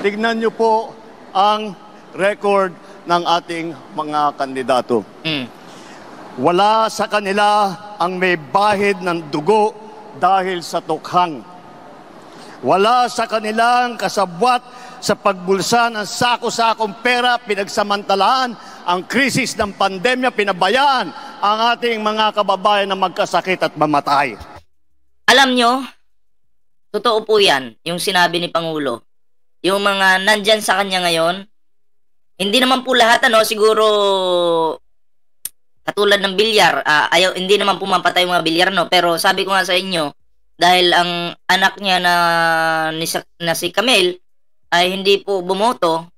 tignan niyo po ang record ng ating mga kandidato. Wala sa kanila ang may bahid ng dugo dahil sa tukhang. Wala sa kanilang kasabwat sa pagbulsa ng sako-sakong pera, pinagsamantalaan ang krisis ng pandemya, pinabayaan ang ating mga kababayan na magkasakit at mamatay. Alam nyo, totoo po yan, yung sinabi ni Pangulo. Yung mga nandyan sa kanya ngayon, hindi naman po lahat, siguro, katulad ng bilyar, hindi naman pumapatay yung mga bilyar, pero sabi ko nga sa inyo, dahil ang anak niya na si Camille ay hindi po bumoto,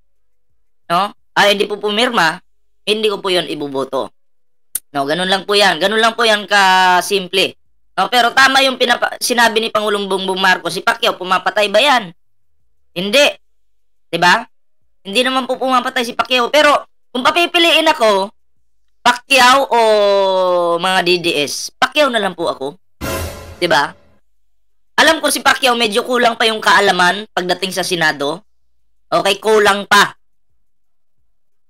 hindi po pumirma, hindi ko po yun ibuboto. Ganun lang po yan. Ganun lang po yan kasimple. Pero tama yung sinabi ni Pangulong Bongbong Marcos, si Pacquiao, pumapatay ba yan? Hindi. Diba? Hindi naman po pumapatay si Pacquiao. Pero kung papipiliin ako, Pacquiao o mga DDS, Pacquiao na lang po ako. Diba? Alam ko si Pacquiao medyo kulang pa yung kaalaman pagdating sa Senado. Okay, kulang pa.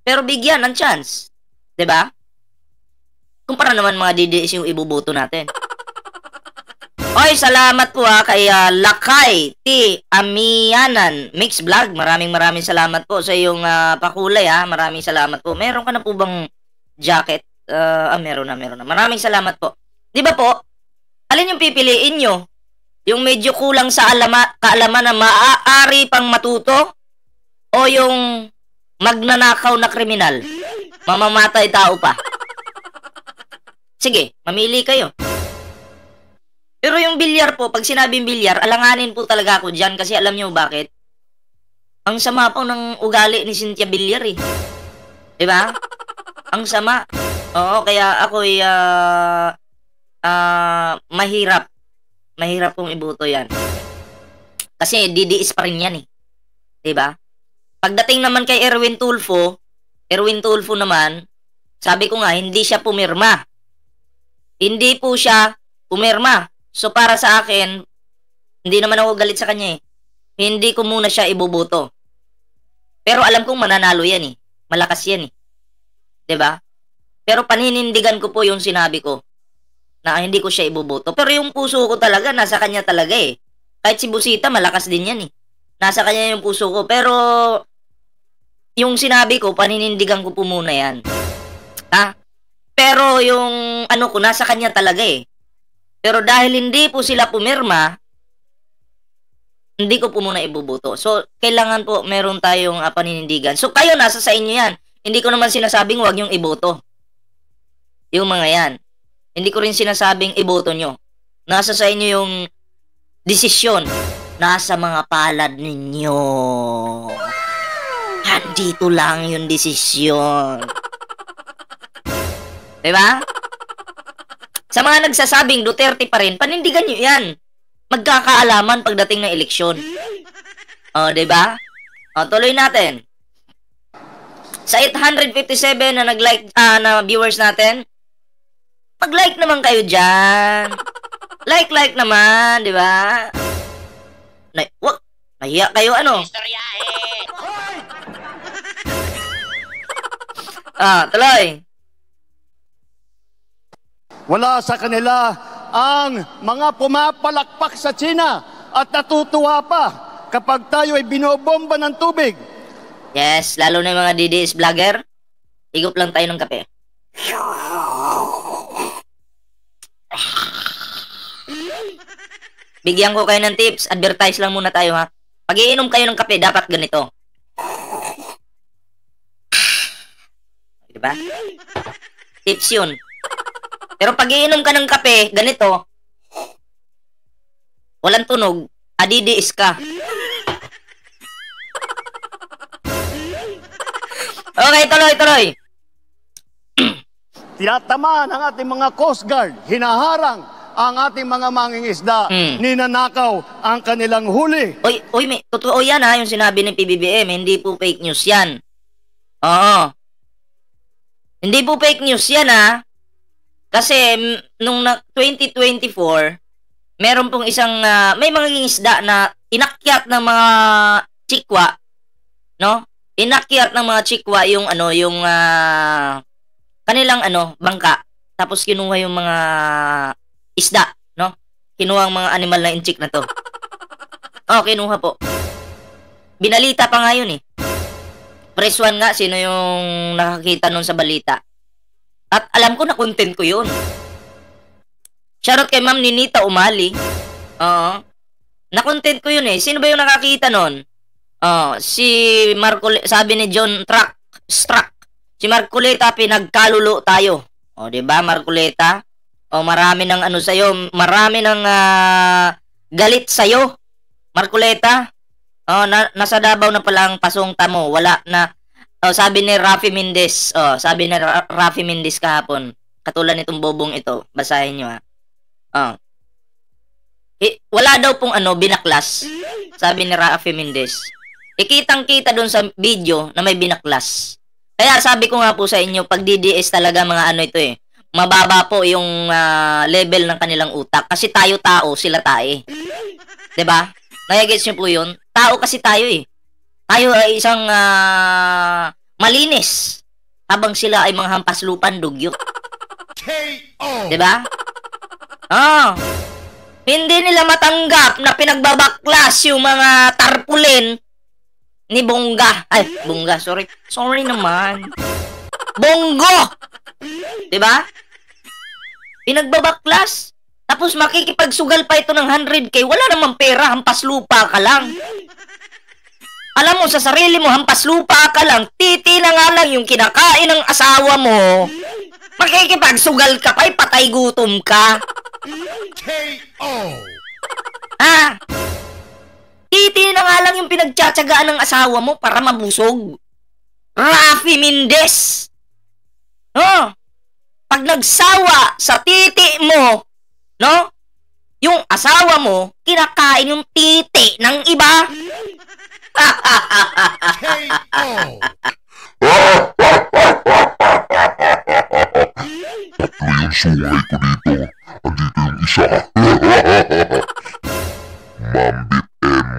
Pero bigyan ng chance. 'Di ba? Kumpara naman mga DDS yung ibuboto natin. Oy, salamat po kay Lakay T. Amianan Mix Vlog. Maraming salamat po sa iyong pakulay Maraming salamat po. Meron ka na po bang jacket? Meron na. Maraming salamat po. 'Di ba po? Alin yung pipiliin nyo? Yung medyo kulang sa kaalaman na maaari pang matuto o yung magnanakaw na kriminal? Mamamatay tao pa. Sige, mamili kayo. Pero yung bilyar po, pag sinabing bilyar, alanganin po talaga ako dyan kasi alam nyo bakit? Ang sama po ng ugali ni Cynthia Villar Diba? Ang sama. Oo, kaya ako'y mahirap kong iboto yan. Kasi didiis pa rin yan Diba? Pagdating naman kay Erwin Tulfo naman, sabi ko nga, hindi siya pumirma. Hindi po siya pumirma. So para sa akin, hindi naman ako galit sa kanya Hindi ko muna siya iboboto. Pero alam kong mananalo yan Malakas yan Diba? Pero paninindigan ko po yung sinabi ko na hindi ko siya iboboto. Pero yung puso ko talaga, nasa kanya talaga Kahit si Busita, malakas din yan Nasa kanya yung puso ko. Pero, yung sinabi ko, paninindigan ko po muna yan. Pero yung ko, nasa kanya talaga Pero dahil hindi po sila pumirma, hindi ko po muna iboboto. So, kailangan po meron tayong paninindigan. So, kayo, nasa sa inyo yan. Hindi ko naman sinasabing huwag yung iboto. Yung mga yan. Hindi ko rin sinasabing iboto nyo. Nasa sa inyo yung desisyon. Nasa mga palad ninyo. Andito lang yung desisyon. Diba? Sa mga nagsasabing Duterte pa rin, panindigan nyo yan. Magkakaalaman pagdating ng eleksyon. Diba? Tuloy natin. Sa 857 na nag-like na viewers natin, mag-like naman kayo dyan. Like naman, di ba? Nahiya kayo, tuloy. Wala sa kanila ang mga pumapalakpak sa China at natutuwa pa kapag tayo ay binobomba ng tubig. Yes, lalo na yung mga DDS vlogger. Higop lang tayo ng kape. Bigyan ko kayo ng tips. Advertise lang muna tayo Pag iinom kayo ng kape, dapat ganito. Diba? Tips yun. Pero pag iinom ka ng kape, ganito, walang tunog, adidiis ka. Okay, tuloy. Tinatamaan ang ating mga Coast Guard, hinaharang ang ating mga mangingisda, ninanakaw ang kanilang huli. Oy, totoo yan yung sinabi ng PBBM, hindi po fake news yan. Oo. Hindi po fake news yan Kasi nung 2024, meron pong isang, may mga isda na inakyat ng mga chikwa no? Inakyat ng mga chikwa yung kanilang bangka. Tapos kinuha yung mga isda, no? Kinuha ang mga animal na inchik na to. Oh, kinuha po. Binalita pa nga yun eh. Press 1 nga, sino yung nakakita nun sa balita. At alam ko na content ko yun. Shoutout kay Ma'am Ninita Umali. Oo. Na-content ko yun eh. Sino ba yung nakakita nun? Si sabi ni John Struck. Si Marcoleta, pinagkalulo tayo. O, diba, Marcoleta? O, marami ng sa'yo. Marami ng galit sa'yo. Marcoleta. O, nasa Davao na pala ang pasungta mo. Wala na. O, sabi ni Rafi Mendez. O, sabi ni Rafi Mendez kahapon. Katulad nitong bobong ito. Basahin nyo ha. O. Wala daw pong binaklas. Sabi ni Rafi Mendez. Kitang-kita doon sa video na may binaklas. Kaya sabi ko nga po sa inyo, pag DDS talaga mga ito eh. Mababa po yung level ng kanilang utak. Kasi tayo tao, sila tae. 'Di ba? Nagigets niyo po yun? Tao kasi tayo eh. Tayo ay isang malinis. Habang sila ay mga hampas lupan, dugyot. 'Di ba? Hindi nila matanggap na pinagbabaklas yung mga tarpulin ni Bongga. Ay, Bongga, sorry. Sorry naman. Bongo! 'Di ba? Pinagbabaklas. Tapos makikipagsugal pa ito ng 100K. Wala namang pera, hampas lupa ka lang. Alam mo, sa sarili mo, hampas lupa ka lang. Titi na nga lang yung kinakain ng asawa mo. Makikipagsugal ka pa, patay gutom ka. KO! Ha? Titi na nga lang yung pinagtsatsagaan ng asawa mo para mabusog. Rafi Mendez. Pag nagsawa sa titi mo, no? Yung asawa mo, kinakain yung titi ng iba. Tatlo yung sungay ko dito. Andito yung isa. Mambit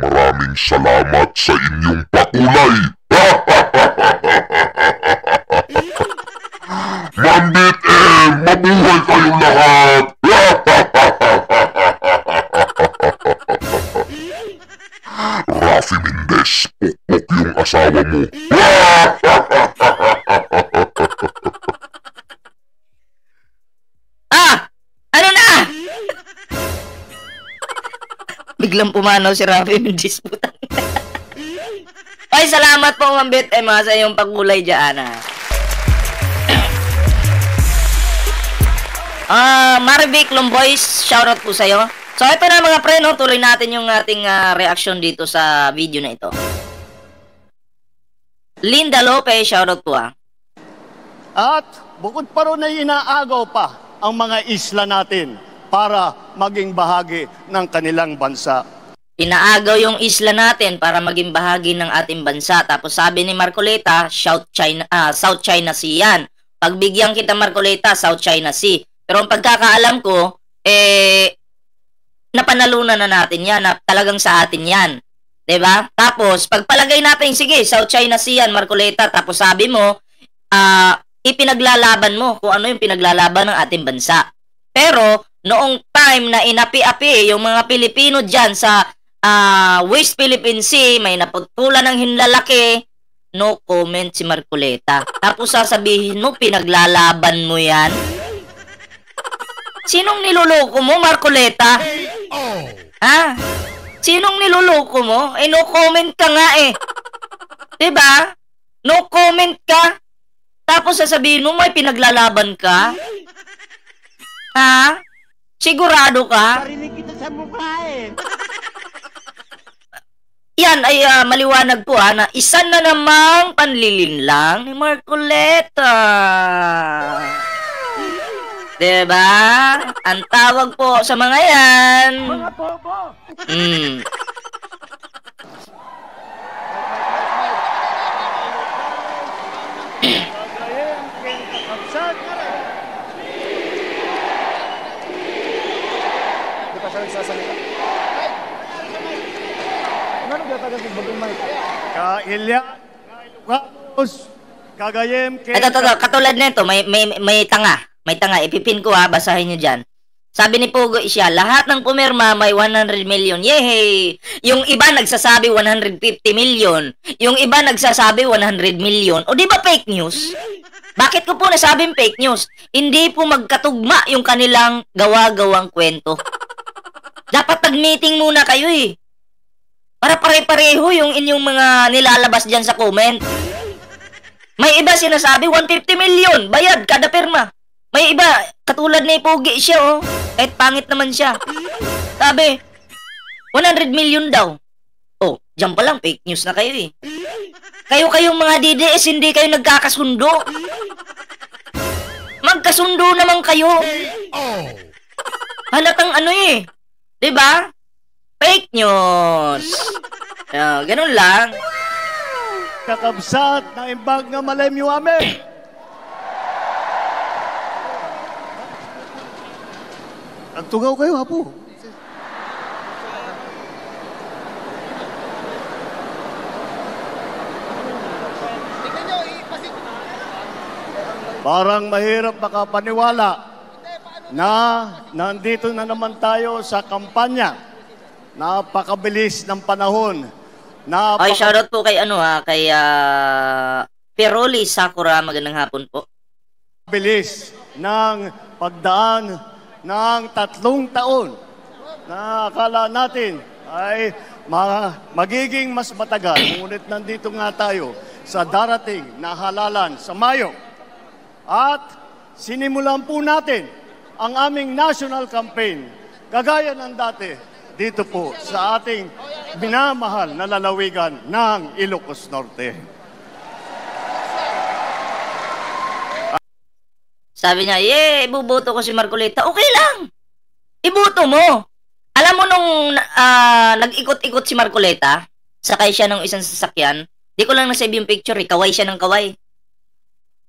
maraming salamat sa inyong pakulay. Mambit mabuhay kayong lahat. Rafi Mendez, pukpok yung asawa mo. Ano na? Biglang pumanaw si Rafi Mendez, putang. Ay, salamat po, Mambit sa iyong pagkulay dyan, Marvic Lomboys, shoutout po sa'yo. So, ito na mga pre, no? Tuloy natin yung ating reaction dito sa video na ito. Linda Lopez, shoutout po At bukod pa ron ay inaagaw pa ang mga isla natin para maging bahagi ng kanilang bansa. Inaagaw yung isla natin para maging bahagi ng ating bansa. Tapos sabi ni Marcoleta, South China Sea yan. Pagbigyan kita Marcoleta, South China Sea. Pero ang pagkakaalam ko, napanalunan na natin yan, na talagang sa atin yan. 'Di ba? Tapos, pagpalagay natin, sige, South China Sea yan, Marcoleta. Tapos sabi mo, ipinaglalaban mo kung ano yung pinaglalaban ng ating bansa. Pero, noong time na inapi-api yung mga Pilipino dyan sa West Philippine Sea, may naputulan ng hinlalaki, no comment si Marcoleta. Tapos sasabihin mo, pinaglalaban mo yan? Sinong niloloko mo, Marcoleta? Ha? Sinong niloloko mo? No comment ka nga eh. 'Di ba? No comment ka. Tapos sasabihin mo may pinaglalaban ka? Ha? Sigurado ka? Parinig kita sa mukha eh. Yan ay maliwanag po na isa na namang panlilinlang ni Marcoleta. Diba? Ang tawag po sa mga yan. Mga bobo! Di pa siya nagsasalita. Ano nagtatagal ng bagong mic? Kailya, Ramos, Cagayan, Ito, katulad nito, may tanga. May tanga, ipipin ko ha, basahin nyo dyan. Sabi ni Pogo siya, lahat ng pumirma may 100 million. Yehey! Yung iba nagsasabi 150 million. Yung iba nagsasabi 100 million. O di ba fake news? Bakit ko po nasabing fake news? Hindi po magkatugma yung kanilang gawa-gawang kwento. Dapat nag-meeting muna kayo eh. Para pare-pareho yung inyong mga nilalabas dyan sa comment. May iba sinasabi 150 million, bayad kada pirma. May iba, katulad ni Pogi siya oh. Kahit pangit naman siya. Sabi, 100 million daw. Oh, dyan pa lang, fake news na kayo eh. Kayo-kayong mga DDS, hindi kayo nagkakasundo. Magkasundo naman kayo. Halatang ano eh. Diba? Fake news. Ganun lang. Kakabsat na imbag nga malemyo amin. Nagtugaw kayo, Apo. Parang mahirap makapaniwala na nandito na naman tayo sa kampanya. Napakabilis ng panahon. Ay, shoutout po kay kay Peroli Sakura, magandang hapon po. Bilis ng pagdaan ng 3 taon na akala natin ay magiging mas matagal. Ngunit nandito nga tayo sa darating na halalan sa Mayo. At sinimulan po natin ang aming national campaign, kagaya ng dati, dito po sa ating minamahal na lalawigan ng Ilocos Norte. Sabi niya, ibuboto ko si Marcoleta. Okay lang. Iboto mo. Alam mo nung nag-ikot-ikot si Marcoleta, sakay siya ng isang sasakyan, di ko lang nasave yung picture, kaway siya ng kaway.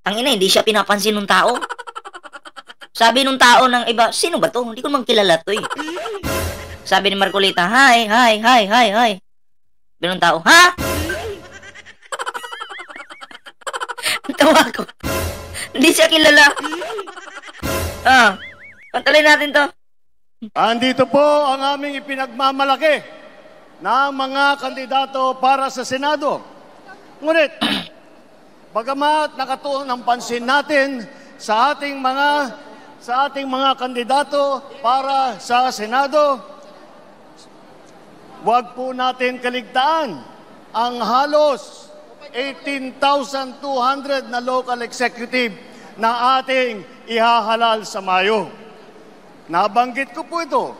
Ang ina, hindi siya pinapansin ng tao. Sabi nung tao ng iba, sino ba to? Hindi ko naman kilala to eh. Sabi ni Marcoleta, hi. Sabi nung tao, ha? Tawa ko. Hindi siya kilala. Pantalay natin to. Andito po ang aming ipinagmamalaki na mga kandidato para sa Senado. Ngunit, bagamat nakatuon ang pansin natin sa ating mga kandidato para sa Senado, huwag po natin kaligtaan ang halos 18,200 na local executive na ating ihahalal sa Mayo. Nabanggit ko po ito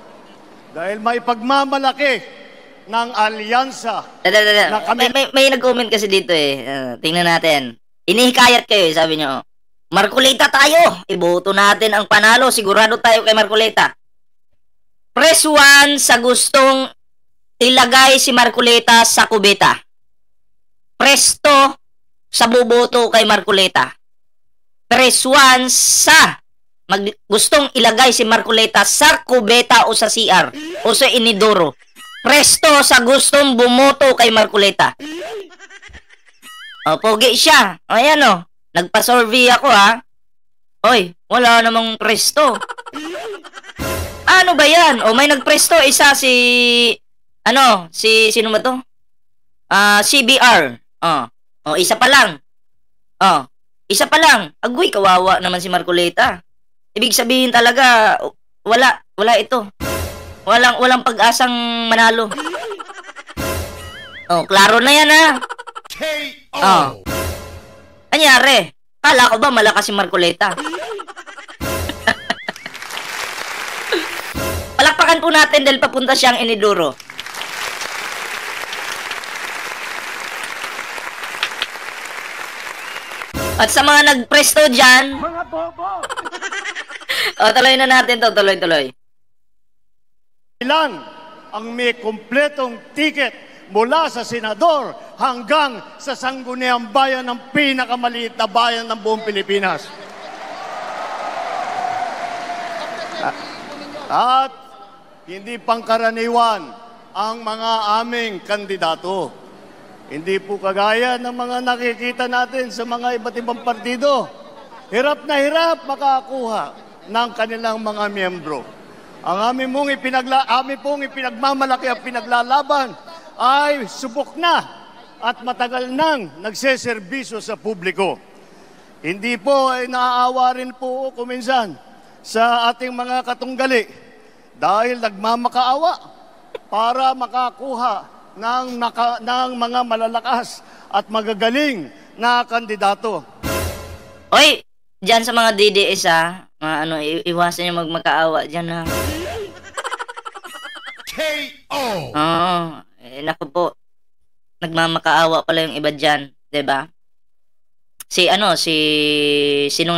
dahil may pagmamalaki ng alyansa. May nag-comment kasi dito eh. Tingnan natin. Inihikayat kayo eh, sabi nyo. Marcoleta tayo. Iboto natin ang panalo. Sigurado tayo kay Marcoleta. Press 1 sa gustong ilagay si Marcoleta sa kubeta. Press 2 sa buboto kay Marcoleta. Press 1 sa gustong ilagay si Marcoleta sa kubeta o sa CR o sa inidoro. Press 2 sa gustong bumoto kay Marcoleta. Pogi siya. Ayan o. Nagpa-survey ako ha. Oy, wala namang presto. Ano ba yan? May nagpresto isa sino ba to? CBR. Isa pa lang. Isa pa lang. Agoy, kawawa naman si Marcoleta. Ibig sabihin talaga, wala ito. Walang pag-asang manalo. Klaro na yan ha. Anyari? Kala ko ba malakas si Marcoleta? Palakpakan po natin dahil papunta siyang iniduro. At sa mga nagpresto dyan, Mga bobo! tuloy na natin to, tuloy. Ilan ang may kumpletong ticket mula sa senador hanggang sa sangguniang bayan ng pinakamaliit na bayan ng buong Pilipinas. At hindi pangkaraniwan ang mga aming kandidato. Hindi po kagaya ng mga nakikita natin sa mga iba't ibang partido. Hirap na hirap makakuha ng kanilang mga miyembro. Ang amin pong ipinagmamalaki at pinaglalaban ay subok na at matagal nang nagseserbisyo sa publiko. Hindi po ay naaawa rin po kuminsan sa ating mga katunggali dahil nagmamakaawa para makakuha ng mga malalakas at magagaling na kandidato. Oy, dyan sa mga DDS iwasan nyo magmakaawa dyan ha. KO! Oo, naku po. Nagmamakaawa pala yung iba dyan, 'di ba? Sino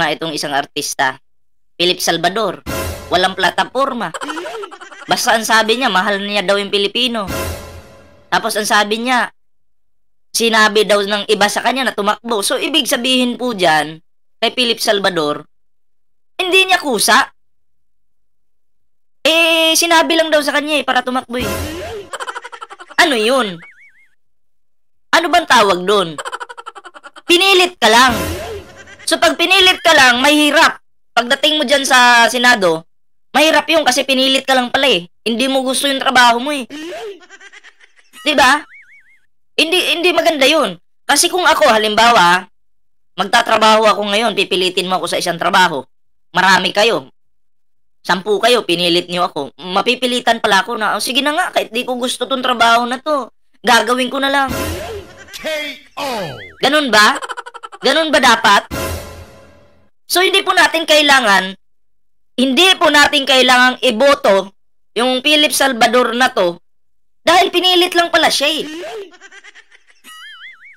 nga itong isang artista? Philip Salvador. Walang plataporma. Basta ang sabi niya, mahal niya daw yung Pilipino. Tapos ang sabi niya, sinabi daw ng iba sa kanya na tumakbo. So, ibig sabihin po dyan, kay Philip Salvador, hindi niya kusa. Sinabi lang daw sa kanya para tumakbo eh. Ano yun? Ano bang tawag doon? Pinilit ka lang. So, pag pinilit ka lang, mahirap. Pagdating mo dyan sa Senado, mahirap yun kasi pinilit ka lang pala eh. Hindi mo gusto yung trabaho mo eh. Diba? Hindi maganda yun. Kasi kung ako, halimbawa, magtatrabaho ako ngayon, pipilitin mo ako sa isang trabaho. Marami kayo. 10 kayo, pinilit niyo ako. Mapipilitan pala ako na, sige na nga, kahit di ko gusto tong trabaho na to. Gagawin ko na lang. KO! Ganun ba? Ganun ba dapat? So, hindi po natin kailangan iboto yung Philip Salvador na to dahil pinilit lang pala siya eh.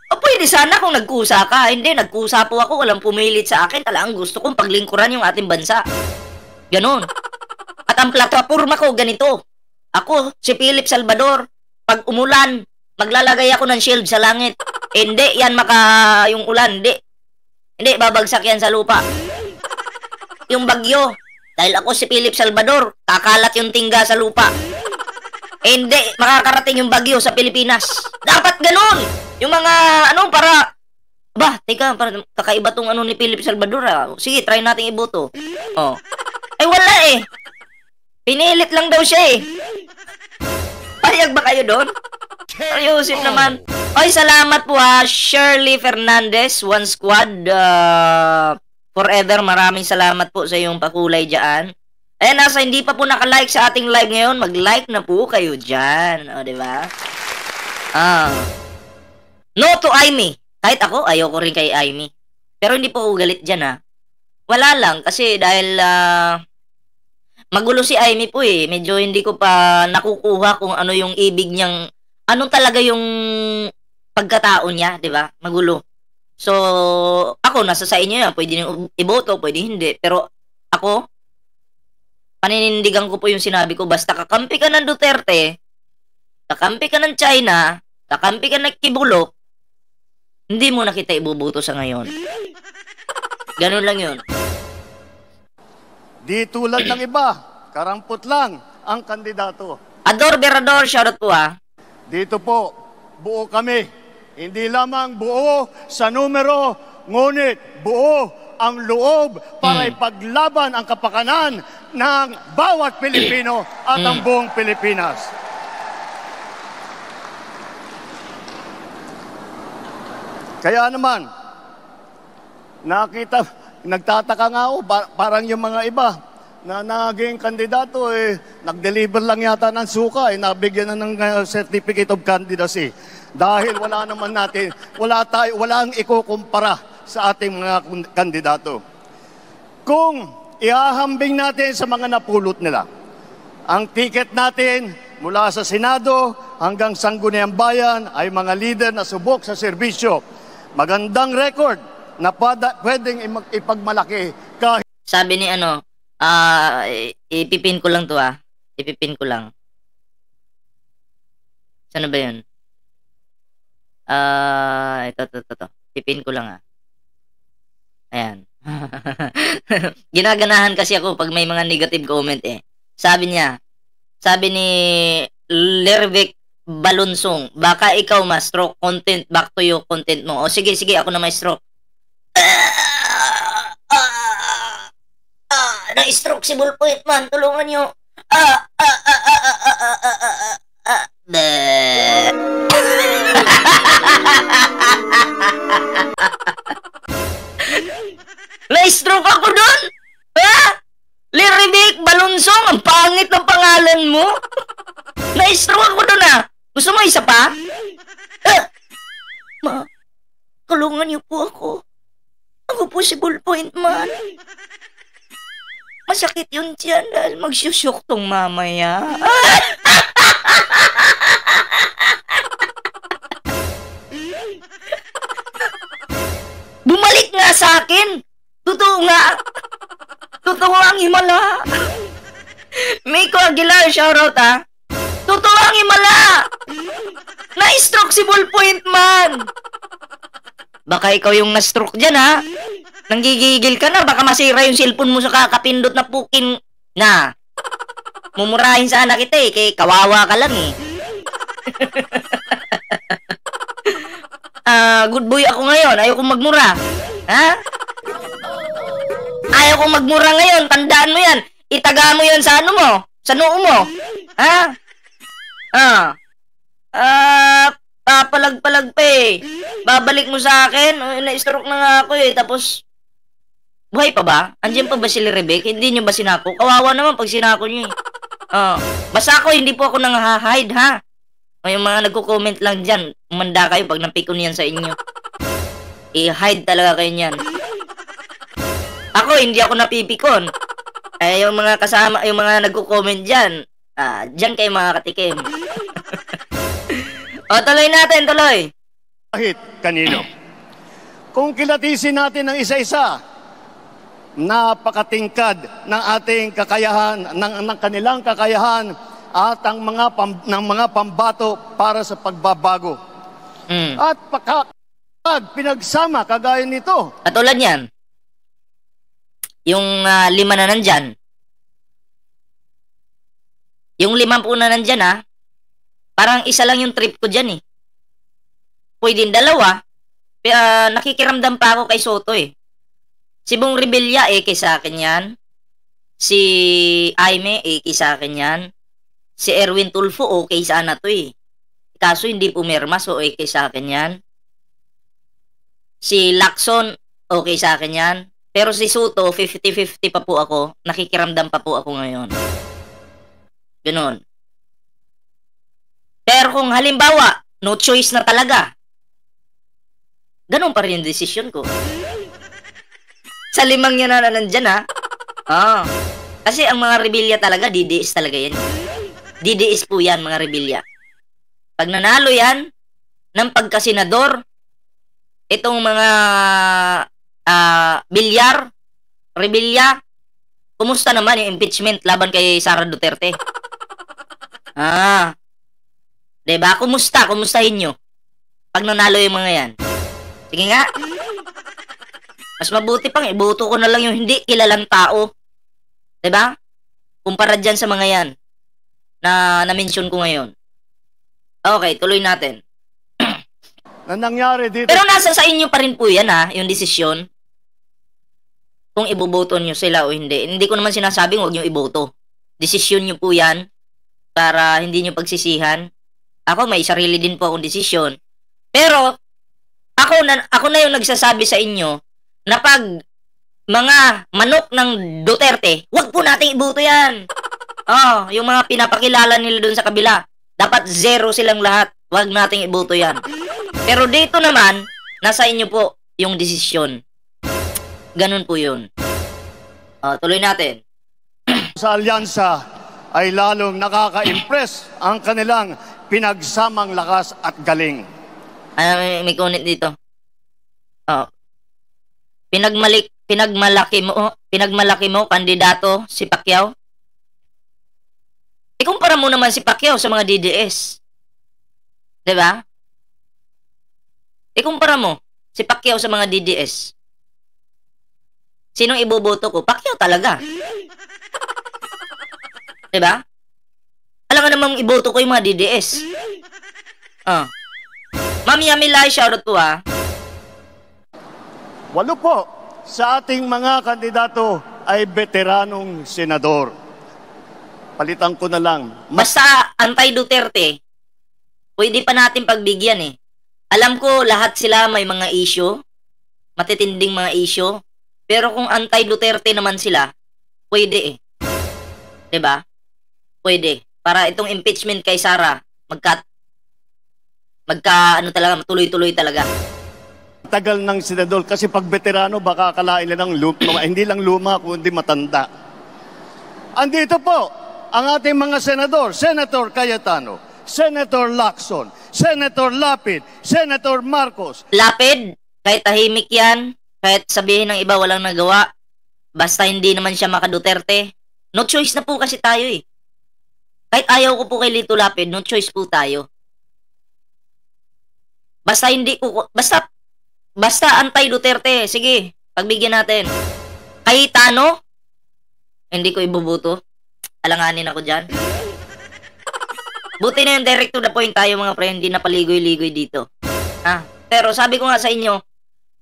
O pwede sana kung nagkusa ka. Hindi, nagkusa po ako. Walang pumilit sa akin. Talagang gusto kong paglingkuran yung ating bansa. Ganon. At ang plataforma ko, ganito. Ako, si Philip Salvador. Pag umulan, maglalagay ako ng shield sa langit. Hindi, yan yung ulan. Hindi, babagsak yan sa lupa. Yung bagyo. Dahil ako si Philip Salvador, kakalat yung tingga sa lupa. Hindi, makakarating yung bagyo sa Pilipinas. Dapat ganun. Yung mga, para kakaiba tong ni Philip Salvador ha. Sige, try natin iboto. Oh. Ay, wala eh. Pinilit lang daw siya eh. Payag ba kayo doon? Ayusin naman. Oy, salamat po ha, Shirley Fernandez, One Squad, Forever. Maraming salamat po sa iyong pakulay dyan. Ayan, nasa hindi pa po nakalike sa ating live ngayon, mag-like na po kayo dyan. O, diba? No to Aimee. Kahit ako, ayoko rin kay Aimee. Pero hindi po ako galit dyan ha. Wala lang, kasi dahil magulo si Aimee po eh. Medyo hindi ko pa nakukuha kung ano yung ibig niyang, anong talaga yung pagkatao niya, di ba? Magulo. So, ako, nasa sa inyo yan. Pwede nyo iboto, pwede hindi. Pero ako, paninindigan ko po yung sinabi ko. Basta kakampi ka ng Duterte, kakampi ka ng China, kakampi ka ng Kibulok, hindi mo na kita iboboto sa ngayon. Ganun lang yun. Di tulad ng iba, karampot lang ang kandidato. Ador Berador, shoutout po ha. Dito po, buo kami. Hindi lamang buo sa numero, ngunit buo ang loob para ipaglaban ang kapakanan ng bawat Pilipino at ang buong Pilipinas. Kaya naman, nagtataka nga ako, parang yung mga iba na naging kandidato, nag-deliver lang yata ng suka, nabigyan na ng certificate of candidacy. Dahil wala ang ikukumpara sa ating mga kandidato. Kung ihahambing natin sa mga napulot nila, ang ticket natin mula sa Senado hanggang Sangguniang Bayan ay mga leader na subok sa serbisyo. Magandang record na pwedeng ipagmalaki kahit... Sabi ni ipipin ko lang to ha. Ipipin ko lang. Saan ba yun? Ito. Pipin ko lang ha. Ayan. Ginaganahan kasi ako pag may mga negative comment eh. Sabi ni Lervic balunsong. Baka ikaw ma-stroke. Content, back to you, content mo. O sige, ako na may stroke. Na-stroke si Ballpoint Man. Tulungan nyo. Na-stroke ako dun. Ha? Liribik, balunsong. Ang pangit ng pangalan mo. Na-stroke ako dun Gusto mo isa pa? Ma, tulungan niyo po ako. Ako po si Ballpoint Man. Masakit yun dyan dahil magsusyok tong mamaya. Bumalik nga sa akin. Totoo nga. Totoo ang himala. Miko Aguilar, shoutout Totoo ang himala. Na-stroke si Ballpoint Man. Baka ikaw yung na-stroke dyan Nanggigigil ka na. Baka masira yung cellphone mo sa kakapindot na pukin na. Mumurahin sana kita kay kawawa ka lang good boy ako ngayon. Ayaw kong magmura. Ayaw kong magmura ngayon. Tandaan mo yan. Itaga mo yan sa ano mo. Sa noo mo. Papalag-palag pa Babalik mo sa akin. Na-stroke na nga ako Tapos, buhay pa ba? Andiyan pa ba si Rebek? Hindi nyo ba sinako? Kawawa naman pag sinako nyo Basta ako, hindi po ako nang hide O yung mga nagko-comment lang dyan, umanda kayo pag napikon yan sa inyo. I-hide talaga kayo niyan. Ako, hindi ako napipikon. Yung mga kasama, yung mga nagko-comment dyan, dyan kayo mga katikim. O, tuloy natin, tuloy. Kahit kanino. Kung kilatisin natin ng isa-isa, napakatingkad ng ating kakayahan, ng kanilang kakayahan, at ang mga pambato para sa pagbabago. At pinagsama kagaya nito. Katulad yan. Yung 5 na nandyan. Yung 5 po na nandyan parang isa lang yung trip ko dyan Pwedeng 2. Nakikiramdam pa ako kay Soto Si Bong Revilla kay sa akin yan. Si Aime kay sa akin yan. Si Erwin Tulfo, okay sana to Kaso hindi pumirma, so okay sa akin yan. Si Lacson, okay sa akin yan. Pero si Soto, 50-50 pa po ako. Nakikiramdam pa po ako ngayon. Ganon. Pero kung halimbawa, no choice na talaga, ganon pa rin yung desisyon ko. Sa 5 yan na nandyan Kasi ang mga Revilla talaga, DDS talaga yan. DDS po yan, mga Revilla. Pag nanalo yan, ng pagkasenador, itong mga Bilyar, Revilla, kumusta naman yung impeachment laban kay Sara Duterte? Diba? Kumustahin nyo? Pag nanalo yung mga yan. Sige nga. Mas mabuti pang iboto ko na lang yung hindi kilalang tao. Diba? Kumpara dyan sa mga yan na na-mention ko ngayon. Okay, tuloy natin. Na nangyari dito. Pero nasa sa inyo pa rin po yan yung desisyon. Kung iboboto nyo sila o hindi. Hindi ko naman sinasabing huwag nyo iboto. Desisyon nyo po yan para hindi nyo pagsisihan. Ako may sarili din po akong desisyon. Pero ako na yung nagsasabi sa inyo na pag mga manok ng Duterte, huwag po nating iboto yan. Yung mga pinapakilala nila doon sa kabila, dapat 0 silang lahat. Huwag nating iboto yan. Pero dito naman, nasa inyo po yung desisyon. Ganun po yun. Tuloy natin. Sa alyansa ay lalong nakaka-impress ang kanilang pinagsamang lakas at galing. May kunit dito. Pinagmalaki mo kandidato si Pacquiao. Ikumpara mo naman si Pacquiao sa mga DDS. 'Di ba? Ikumpara mo si Pacquiao sa mga DDS. Sinong iboboto ko? Pacquiao talaga. 'Di ba? Alam nga namang iboto ko yung mga DDS. Ah. Ma'am Yami Lai, shoutout po ha. 8 po sa ating mga kandidato ay veteranong senador. Palitan ko na lang. Basta anti-Duterte, pwede pa natin pagbigyan eh. Alam ko lahat sila may mga issue, matitinding mga issue, pero kung anti-Duterte naman sila, pwede eh. 'Di ba? Pwede. Para itong impeachment kay Sara, ano talaga, tuloy-tuloy talaga. Tagal ng senador kasi pag veterano baka akalain nilang hindi lang luma kundi matanda. Andito po ang ating mga senador, Senator Cayetano, Senator Lacson, Senator Lapid, Senator Marcos. Lapid, kahit tahimik yan, kahit sabihin ng iba walang nagawa, basta hindi naman siya maka-Duterte, no choice na po kasi tayo eh. Kahit ayaw ko po kay Lito Lapid, no choice po tayo. Basta anti-Duterte, sige, pagbigyan natin. Cayetano, hindi ko ibubuto. Alanganin ako dyan. Buti na yung direct to the point tayo mga pre, hindi na paligoy-ligoy dito. Pero sabi ko nga sa inyo,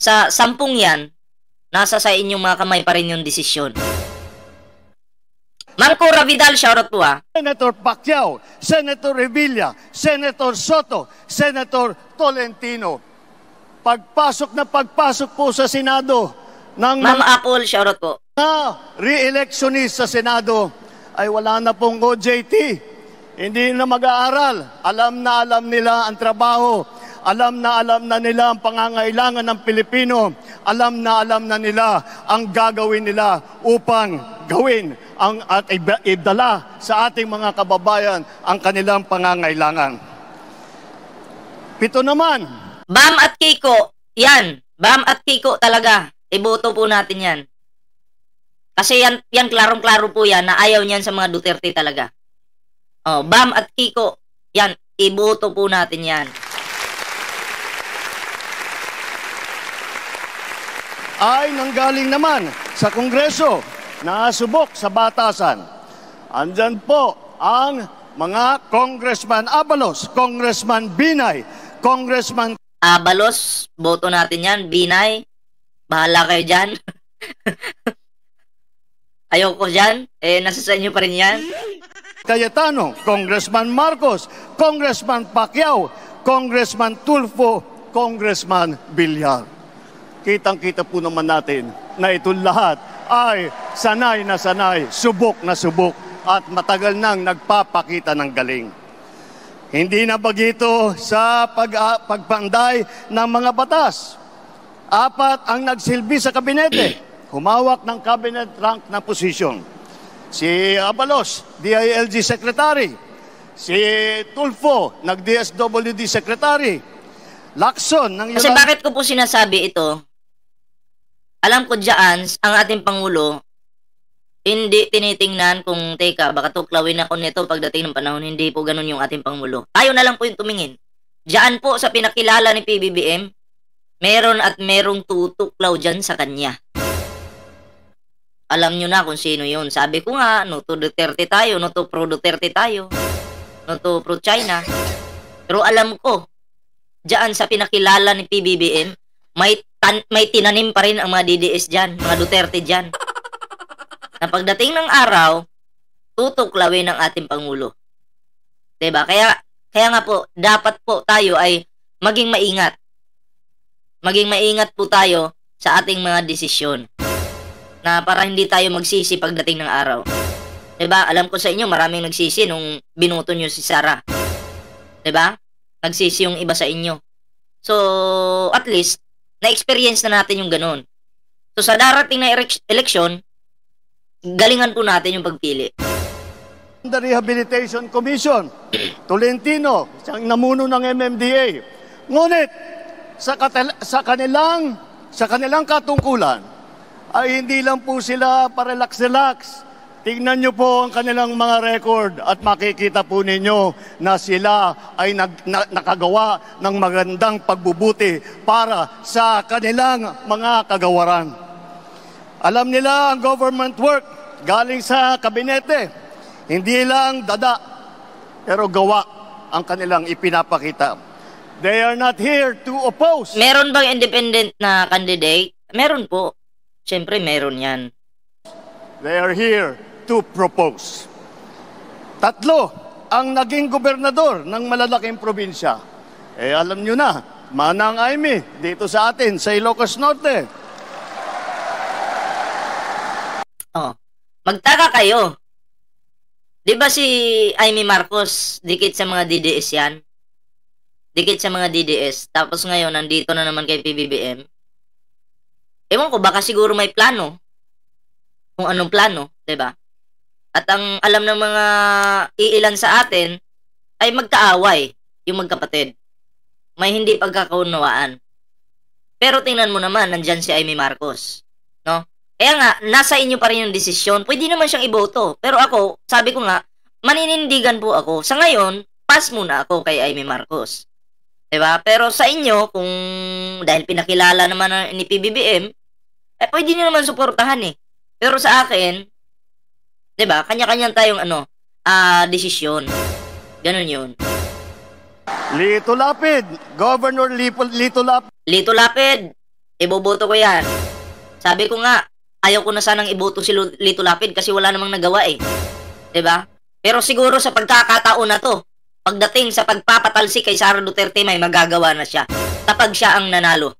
sa 10 yan, nasa sa inyong mga kamay pa rin yung desisyon. Marco Ravidal, shoutout po ha. Senator Pacquiao, Senator Revilla, Senator Soto, Senator Tolentino. Pagpasok po sa Senado ng Ma'am Apple, shoutout po. Re-electionist sa Senado ay wala na pong OJT. Hindi na mag-aaral. Alam nila ang trabaho. Alam na nila ang pangangailangan ng Pilipino. Alam na nila ang gagawin nila upang gawin at idala sa ating mga kababayan ang kanilang pangangailangan. 7 naman. Bam at Kiko, yan. Bam at Kiko talaga. Iboto po natin yan. Kasi yan klarong-klaro po yan na ayaw niyan sa mga Duterte talaga. Bam at Kiko, yan. Iboto po natin yan. Ay nanggaling naman sa Kongreso na subok sa batasan. Andyan po ang mga Congressman Abalos, Congressman Binay, Congressman Abalos, boto natin yan. Binay, bahala kayo dyan. Ayoko dyan. Nasa sa inyo pa rin yan. Cayetano, Congressman Marcos, Congressman Pacquiao, Congressman Tulfo, Congressman Villar. Kitang-kita po naman natin na ito lahat ay sanay na sanay, subok na subok at matagal nang nagpapakita ng galing. Hindi na bagito sa pagpanday ng mga batas. 4 ang nagsilbi sa kabinete, humawak ng cabinet rank na posisyon. Si Abalos, DILG Secretary. Si Tulfo, nag-DSWD Secretary. Lacson, ng Kasi bakit ko po sinasabi ito? Alam ko dyan, ang ating Pangulo, hindi tinitingnan kung, teka, baka tuklawin ako nito pagdating ng panahon. Hindi po ganun yung ating Pangulo. Tayo na lang po yung tumingin. Diyan po sa pinakilala ni PBBM, meron at merong tutuklaw dyan sa kanya. Alam nyo na kung sino yun. Sabi ko nga, no to Duterte tayo, no to pro Duterte tayo, no to pro China. Pero alam ko, diyan sa pinakilala ni PBBM, may tinanim pa rin ang mga DDS dyan, mga Duterte dyan. Na pagdating ng araw, tutuklawin ng ating Pangulo. Diba? Kaya nga po, dapat po tayo ay maging maingat. Maging maingat po tayo sa ating mga desisyon. Na para hindi tayo magsisi pagdating ng araw. Diba? Alam ko sa inyo, maraming nagsisi nung binuto nyo si Sara. Diba? Nagsisi yung iba sa inyo. So, at least, na-experience na natin yung ganun. So, sa darating na eleksyon, galingan po natin yung pagpili. The Rehabilitation Commission, Tolentino, siyang namuno ng MMDA. Ngunit, sa kanilang katungkulan, ay hindi lang po sila parelax-relax. Tingnan nyo po ang kanilang mga record at makikita po ninyo na sila ay nakagawa ng magandang pagbubuti para sa kanilang mga kagawaran. Alam nila ang government work galing sa kabinete. Hindi lang dada, pero gawa ang kanilang ipinapakita. They are not here to oppose. Meron bang independent na candidate? Meron po. Siyempre, meron yan. They are here to propose. Tatlo ang naging gobernador ng malalaking probinsya. Alam nyo na, Manang Aimee, dito sa atin, sa Ilocos Norte. Magtaka kayo. Di ba si Aimee Marcos, dikit sa mga DDS yan? Dikit sa mga DDS. Tapos ngayon, nandito na naman kay PBBM. Ewan ko, baka siguro may plano. Kung anong plano, di ba? At ang alam ng mga iilan sa atin, ay magkaaway, yung magkapatid. May hindi pagkakaunawaan. Pero tingnan mo naman, nandyan si Aimee Marcos. No? Kaya nga, nasa inyo pa rin yung desisyon. Pwede naman siyang iboto. Pero ako, sabi ko nga, maninindigan po ako. Sa ngayon, pass muna ako kay Aimee Marcos. Diba? Pero sa inyo, kung dahil pinakilala naman ni PBBM, pwede niyo naman suportahan eh. Pero sa akin, diba? Kanya-kanya tayong desisyon. Ganun yun. Lito Lapid, Governor Lito Lapid. Lito Lapid, iboboto ko yan. Sabi ko nga, ayaw ko na sanang iboto si Lito Lapid kasi wala namang nagawa eh. Diba? Pero siguro sa pagkakataon na to, pagdating sa pagpapatalsik kay Sara Duterte, may magagawa na siya kapag siya ang nanalo.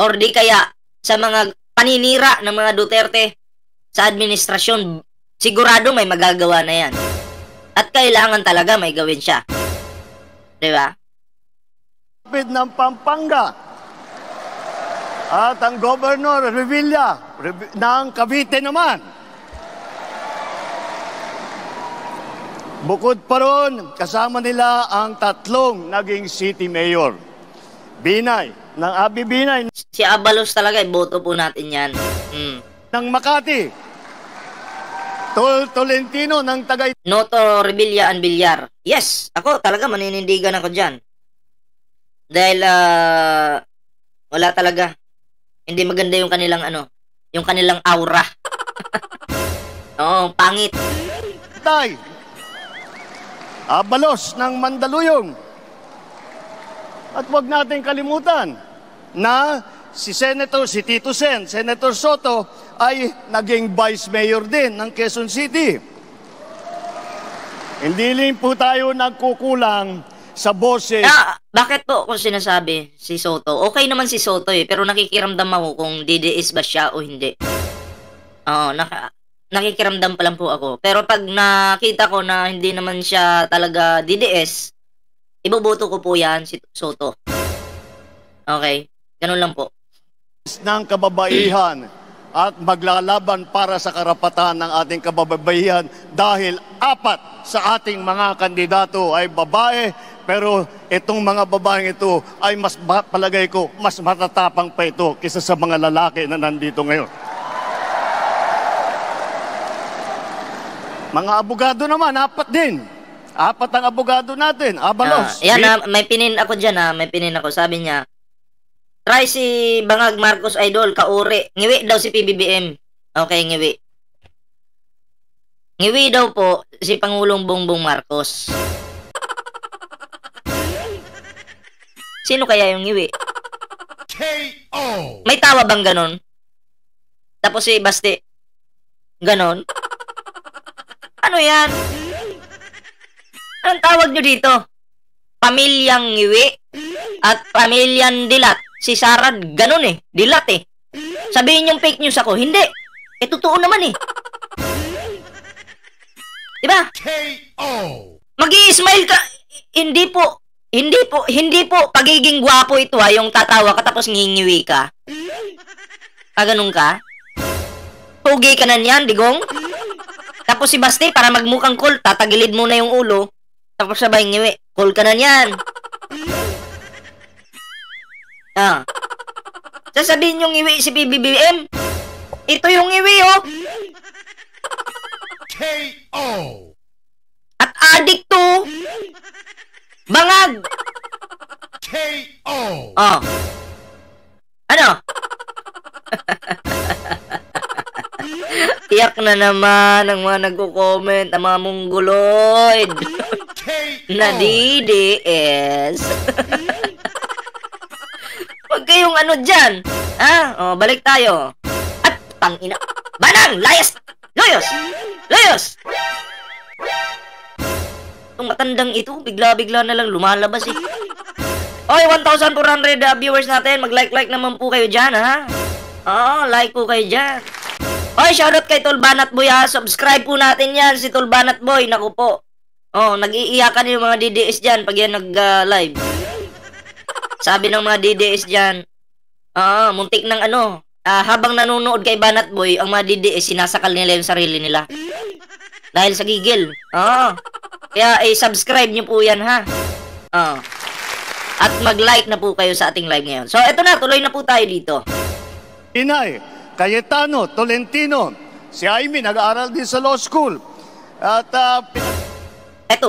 Or di kaya sa mga paninira ng mga Duterte sa administrasyon, sigurado may magagawa na yan. At kailangan talaga may gawin siya. Diba? Lapid ng Pampanga. At ang Governor Revilla ng Cavite naman. Bukod pa ron, kasama nila ang tatlong naging city mayor. Binay, ng Abi Binay. Si Abalos talaga, iboto po natin yan. Ng Makati. Tolentino ng Tagay. Noto Revilla and Villar. Yes, ako talaga maninindigan ako dyan. Dahil, wala talaga. Hindi maganda yung kanilang yung kanilang aura. Oo, pangit. Tay. Abalos ng Mandaluyong. At wag natin kalimutan na si Tito Sen, Senator Soto, ay naging Vice Mayor din ng Quezon City. Hindi rin po tayo nagkukulang sa boses. Bakit po kung sinasabi si Soto? Okay naman si Soto eh, pero nakikiramdam ako kung DDS ba siya o hindi. Oo, nakikiramdam pa lang po ako. Pero pag nakita ko na hindi naman siya talaga DDS, iboboto ko po yan si Soto. Okay? Ganun lang po. Ng kababaihan at maglalaban para sa karapatan ng ating kababaihan dahil 4 sa ating mga kandidato ay babae, pero itong mga babaeng ito ay palagay ko, mas matatapang pa ito kaysa sa mga lalaki na nandito ngayon. Mga abogado naman, 4 din. 4 ang abogado natin. Abalos. May pinin ako dyan may pinin ako. Sabi niya, try si Bangag Marcos Idol, kauri. Ngiwi daw si PBBM. Okay, ngiwi. Ngiwi daw po si Pangulong Bongbong Marcos. Sino kaya yung ngiwi? KO! May tawa bang ganon? Tapos si Basti, ganon? Ano yan? Anong tawag nyo dito? Pamilyang ngiwi at pamilyang dilat. Si Sarah, ganon eh. Dilat eh. Sabihin yung fake news ako. Hindi. Totoo naman eh. Diba? KO! Mag-i-smile ka. Hindi po pagiging gwapo ito yung tatawa ka tapos ngingiwi ka. Ganun ka? Pugi ka na niyan, digong? Tapos si Basti, para magmukhang cool, tatagilid muna yung ulo. Tapos sabay ngiwi. Cool ka na niyan. Sasabihin yung ngiwi si PBBM. Ito yung ngiwi, oh. KO! At adik to. Bangag. KO! Ano? Iyak na naman ang mga nagko-comment, ang mga mongoloid. na DDS. Huwag kayong ano dyan. Ha? O, balik tayo. At, tangina. Banang! Layas! Loyos! Loyos! Itong matandang ito, bigla-bigla na lang lumalabas eh. Oy, 1,400 viewers natin. Mag-like naman po kayo dyan, ha? Oo, like po kayo dyan. Oy, shoutout kay Tulbanat Boy, ha? Subscribe po natin yan, si Tulbanat Boy. Naku po. Oh, nag-iiyakan yung mga DDS dyan pag yan nag-live. Sabi ng mga DDS dyan, muntik ng ano, habang nanonood kay Banat Boy, ang mga DDS, sinasakal nila yung sarili nila. Dahil sa gigil. Kaya, subscribe nyo po yan, ha? At mag-like na po kayo sa ating live ngayon. So, eto na, tuloy na po tayo dito. Inay, Cayetano, Tolentino, si Amy, nag-aaral din sa law school. At, Eto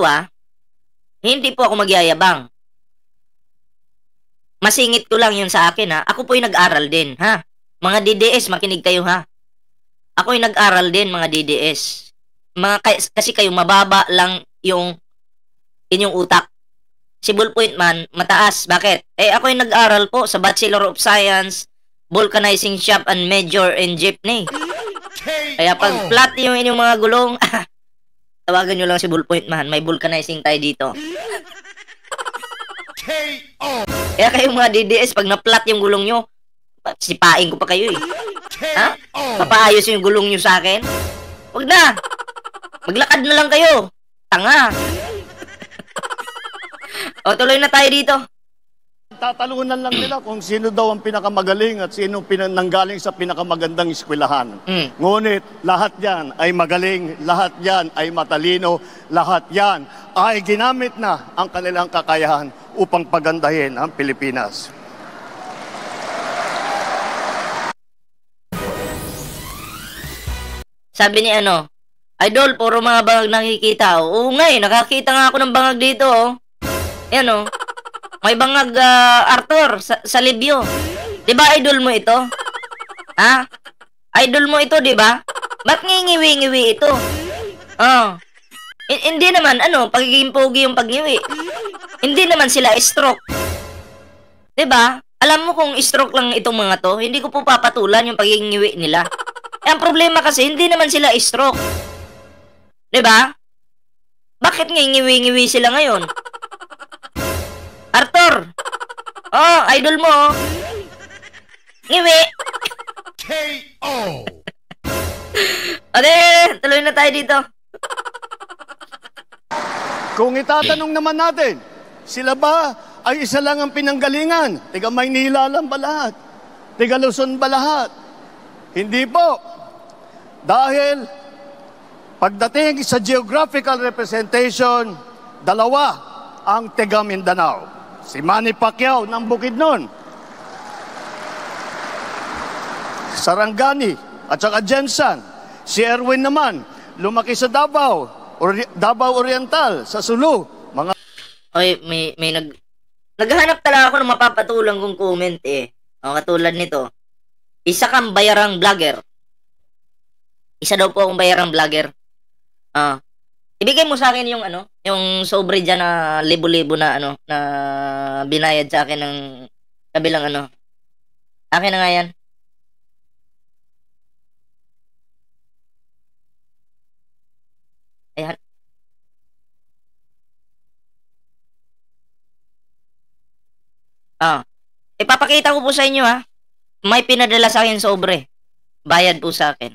hindi po ako magyayabang. Masingit ko lang yun sa akin, ha? Ako po yung nag-aral din, ha? Mga DDS, makinig kayo, ha? Ako yung nag-aral din, mga DDS. Kasi kayo, mababa lang yung inyong utak. Si Ballpoint Man, mataas. Bakit? Ako yung nag-aral po sa Bachelor of Science, Vulcanizing Shop and Major in Jeepney. Kaya pag flat yung inyong mga gulong, tawagan nyo lang si Ballpoint Man. May vulcanizing tayo dito. Kaya kayong mga DDS, pag na-flat yung gulong nyo, sipain ko pa kayo eh. Ha? Papaayos yung gulong nyo sa akin? Huwag na! Maglakad na lang kayo! Tanga! O, tuloy na tayo dito. tatalunan lang nila kung sino daw ang pinakamagaling at sino nanggaling sa pinakamagandang eskwelahan. Ngunit lahat yan ay magaling, lahat yan ay matalino, lahat yan ay ginamit na ang kanilang kakayahan upang pagandahin ang Pilipinas. Sabi ni Idol, puro mga bangag nakikita. Oo nga nakakita nga ako ng bangag dito. Yan may bangag Arthur sa Libyo. 'Di ba idol mo ito? Ha? Idol mo ito, 'di ba? Ba't ngingiwi-ngiwi ito? Hindi naman pagiging pogi yung pagngiwi. Hindi naman sila stroke. 'Di ba? Alam mo kung stroke lang itong mga to, hindi ko po papatulan yung pagiging ngiwi nila. Ang problema kasi hindi naman sila stroke. 'Di ba? Bakit ngingiwi-ngiwi sila ngayon? Arthur! Idol mo! Ngiwi! KO! Ade, tuloy na tayo dito. Kung itatanong naman natin, sila ba ay isa lang ang pinanggalingan? Tiga Maynila lang ba lahat? Tiga Luzon ba lahat? Hindi po. Dahil pagdating sa geographical representation, dalawa ang tiga Mindanao. Si Manny Pacquiao ng Bukidnon, Sarangani at saka Jensen. Si Erwin naman, lumaki sa Davao, Davao Oriental, sa Sulu. Oy, may naghahanap talaga ako ng mapapatulang kong comment katulad nito. Isa kang bayarang vlogger. Isa daw po akong bayarang vlogger. Ibigay mo sa akin yung yung sobre dyan na libo-libo na na binayad sa akin ng kabilang Akin na nga yan. Ayan. Ipapakita ko po sa inyo May pinadala sa akin sobre. Bayad po sa akin.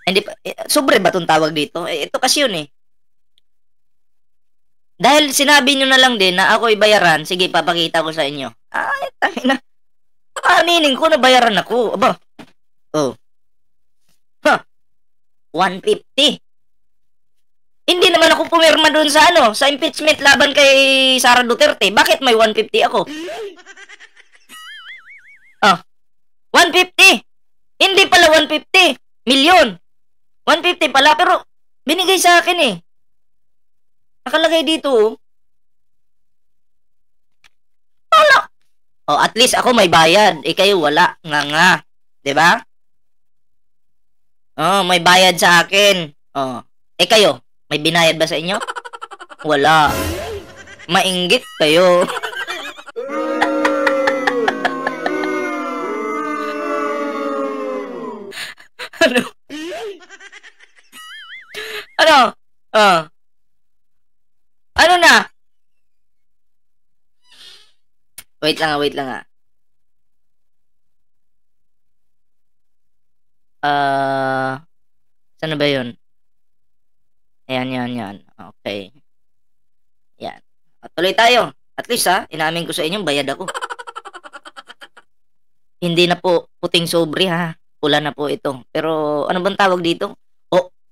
Hindi pa, sobre ba itong tawag dito? Ito kasi yun Dahil sinabi nyo na lang din na ako'y bayaran, sige, papakita ko sa inyo. Ay, tangina. Aninin ko na bayaran ako. Aba. 150. Hindi naman ako pumirma dun sa sa impeachment laban kay Sara Duterte. Bakit may 150 ako? 150. Hindi pala 150. Milyon. 150 pala, pero binigay sa akin Nakalagay dito. Wala. At least ako may bayad. Kayo wala. Nga. 'Di ba? May bayad sa akin. Kayo, may binayad ba sa inyo? Wala. Mainggit kayo. Ano? Ano? Ano na? Wait lang, wait lang. Saan na ba yun? Yan. Okay. Yan. Tuloy tayo. At least inamin ko sa inyo, bayad ako. Hindi na po puting sobre Pula na po ito. Pero ano bang tawag dito?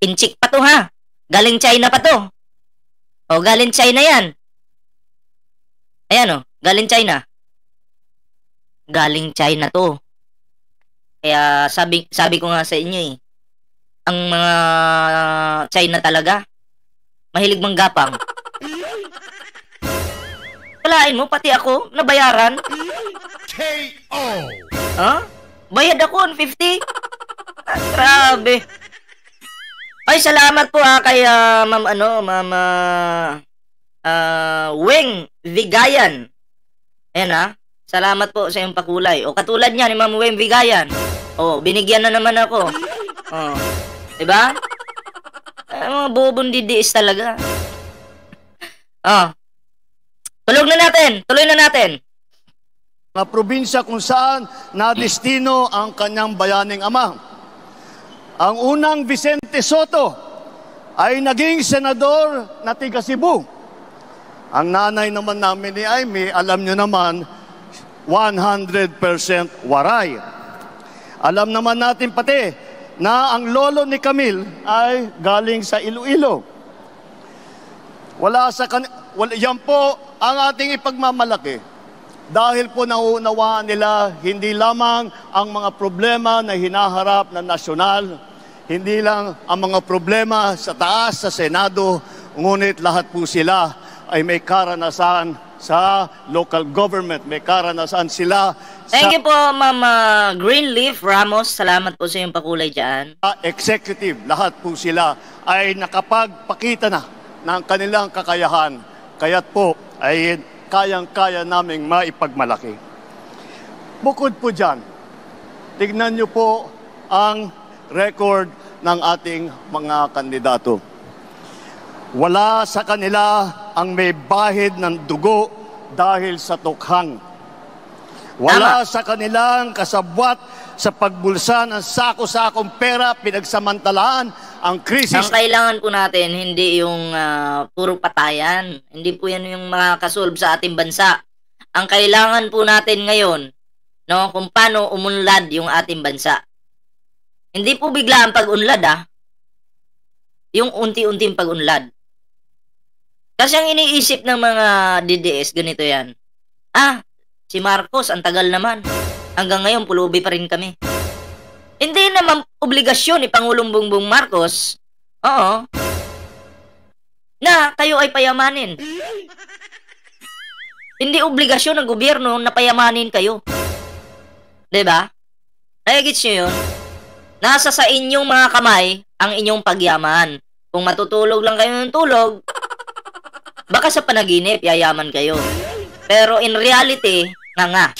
Inchik pa to Galing China pa to. Galing China yan. Ayan galing China. Galing China to. Kaya sabi ko nga sa inyo ang mga China talaga mahilig manggapang. Kalain mo pati ako nabayaran. KO. Bayad ako 150. Grabe. Ay, salamat po kay Ma'am Weng Vigayan. Ayan salamat po sa iyong pakulay. Katulad niya ni Ma'am Weng Vigayan. Binigyan na naman ako. Diba? Mga bobong didiis talaga. Tuloy na natin. Mga probinsya kung saan nadestino ang kanyang bayaning ama. Ang unang Vicente Soto ay naging senador na tiga Cebu. Ang nanay naman namin ni Aimee, alam nyo naman, 100% waray. Alam naman natin pati na ang lolo ni Camille ay galing sa Iloilo. Yan po ang ating ipagmamalaki. Dahil po nauunawaan nila hindi lamang ang mga problema na hinaharap na nasyonal, hindi lang ang mga problema sa taas, sa Senado, ngunit lahat po sila ay may karanasan sa local government, may karanasan sila Thank you po, Mama Greenleaf Ramos. Salamat po sa iyong pakulay dyan. Executive, lahat po sila ay nakapagpakita na ng kanilang kakayahan. Kaya't po ay kayang-kaya naming maipagmalaki. Bukod po dyan, tignan niyo po ang record ng ating mga kandidato. Wala sa kanila ang may bahid ng dugo dahil sa tukhang. Wala sa kanilang kasabwat sa pagbulsa ng sako-sakong pera, pinagsamantalaan ang krisis. Ang kailangan po natin, hindi yung puro patayan. Hindi po yan yung makakasolve sa ating bansa. Ang kailangan po natin ngayon, kung paano umunlad yung ating bansa. Hindi po bigla ang pag-unlad, yung unti-unting pag-unlad. Kasi ang iniisip ng mga DDS, ganito yan. Si Marcos, ang tagal naman. Hanggang ngayon, pulubi pa rin kami. Hindi naman obligasyon ni Pangulong Bongbong Marcos, na kayo ay payamanin. Hindi obligasyon ng gobyerno na payamanin kayo. Diba? Nagigits nyo yun? Nasa sa inyong mga kamay ang inyong pagyaman. Kung matutulog lang kayo ng tulog, baka sa panaginip, yayaman kayo. Pero in reality, nga.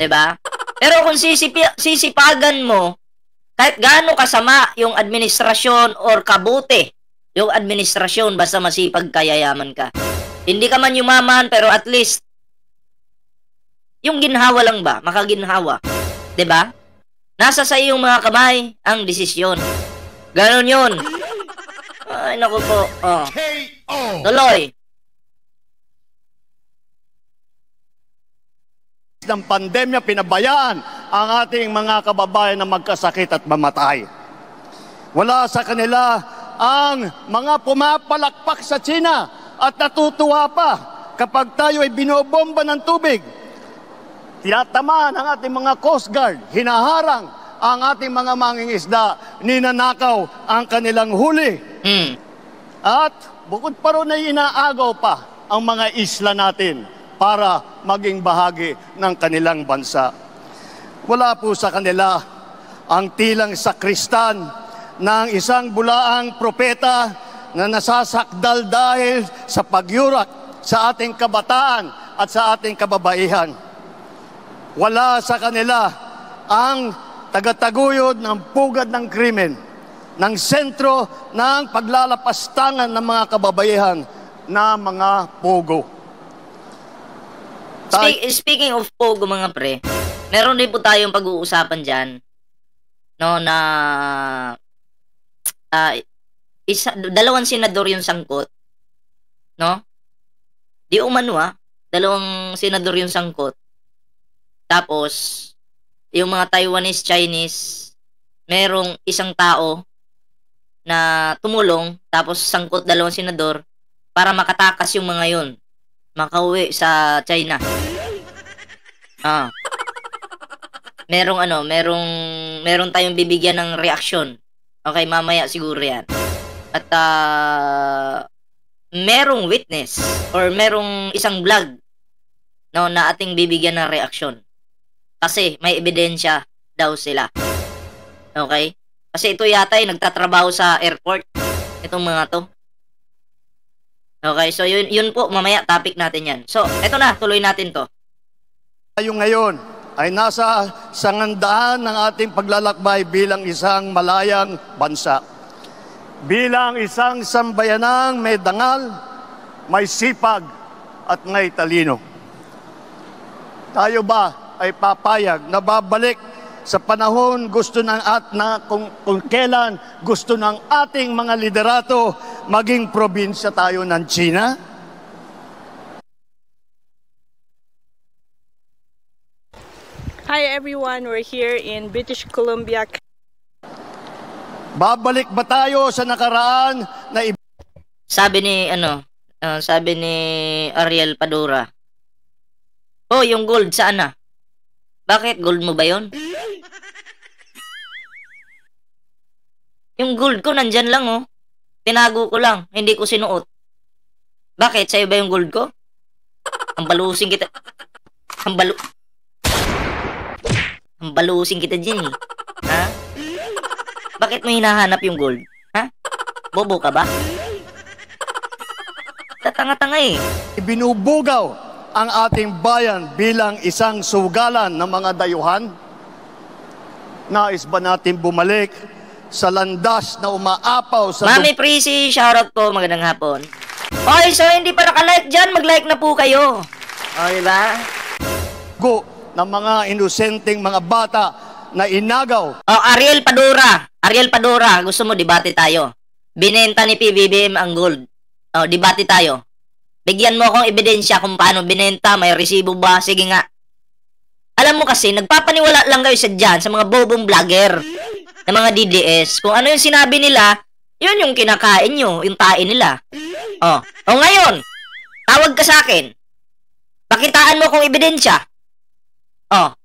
Diba? Pero kung sisipagan mo, kahit gaano kasama yung administrasyon or kabuti, yung administrasyon, basta masipag kayayaman ka. Hindi ka man yumaman, pero at least, yung ginhawa lang ba? Makaginhawa. Diba? Nasa sa iyong mga kamay ang desisyon. Ganon yun. Ay, naku po. Tuloy. Ng pandemya, pinabayaan ang ating mga kababayan na magkasakit at mamatay. Wala sa kanila ang mga pumapalakpak sa China at natutuwa pa kapag tayo ay binobomba ng tubig. Tinatamaan ang ating mga Coast Guard, hinaharang ang ating mga mangingisda, ninanakaw ang kanilang huli. At bukod pa ron ay inaagaw pa ang mga isla natin para maging bahagi ng kanilang bansa. Wala po sa kanila ang tilang sakristan ng isang bulaang propeta na nasasakdal dahil sa pagyurak sa ating kabataan at sa ating kababaihan. Wala sa kanila ang tagataguyod ng pugad ng krimen, ng sentro ng paglalapastangan ng mga kababaihan na mga pogo. Speaking of pogo, mga pre, meron din po tayong pag-uusapan dyan, no, na dalawang senador yung sangkot, no? Di umano dalawang senador yung sangkot. Tapos, yung mga Taiwanese, Chinese, merong isang tao na tumulong, tapos sangkot dalawang senador para makatakas yung mga yun, makauwi sa China. Merong tayong bibigyan ng reaksyon. Okay, mamaya siguro yan. At merong witness or merong isang vlog, no, na ating bibigyan ng reaksyon. Kasi may ebidensya daw sila. Okay? Kasi ito yata ay nagtatrabaho sa airport. Itong mga to. Okay, so yun po, mamaya topic natin yan. So, eto na, tuloy natin to. Tayo ngayon ay nasa sangandaan ng ating paglalakbay bilang isang malayang bansa. Bilang isang sambayanang may dangal, may sipag, at may talino. Tayo ba ay papayag na babalik sa panahon gusto ng kung kailan gusto ng ating mga liderato maging probinsya tayo ng China? Hi everyone, we're here in British Columbia. Babalik ba tayo sa nakaraan na sabi ni Ariel Padura, oh, yung gold saan na? Bakit? Gold mo ba yon? Yung gold ko nandyan lang, oh. Tinago ko lang, hindi ko sinuot. Bakit? Sa'yo ba yung gold ko? Ang balusing kita. Ang balusing kita dyan, eh. Ha? Bakit mo hinahanap yung gold? Ha? Bobo ka ba? Tatanga-tanga, eh. ibinubugaw ang ating bayan bilang isang sugalan ng mga dayuhan? Nais ba natin bumalik sa landas na umaapaw sa Mami Prissy, shoutout po, magandang hapon. Okay, so hindi pa nakalike dyan, mag-like na po kayo. Okay ba? dugo ng mga inosenteng mga bata na inagaw? Oh, Ariel Padura, gusto mo debate tayo? Binenta ni PBBM ang gold. Oh, debate tayo. Bigyan mo akong ebidensya kung paano binenta, may resibo ba? Sige nga. Alam mo kasi, nagpapaniwala lang kayo sa dyan, sa mga bobong vlogger, na mga DDS. Kung ano yung sinabi nila, yun yung kinakain nyo, yung tain nila. Oh, ngayon, tawag ka sa akin. Pakitaan mo kung ebidensya. Oh.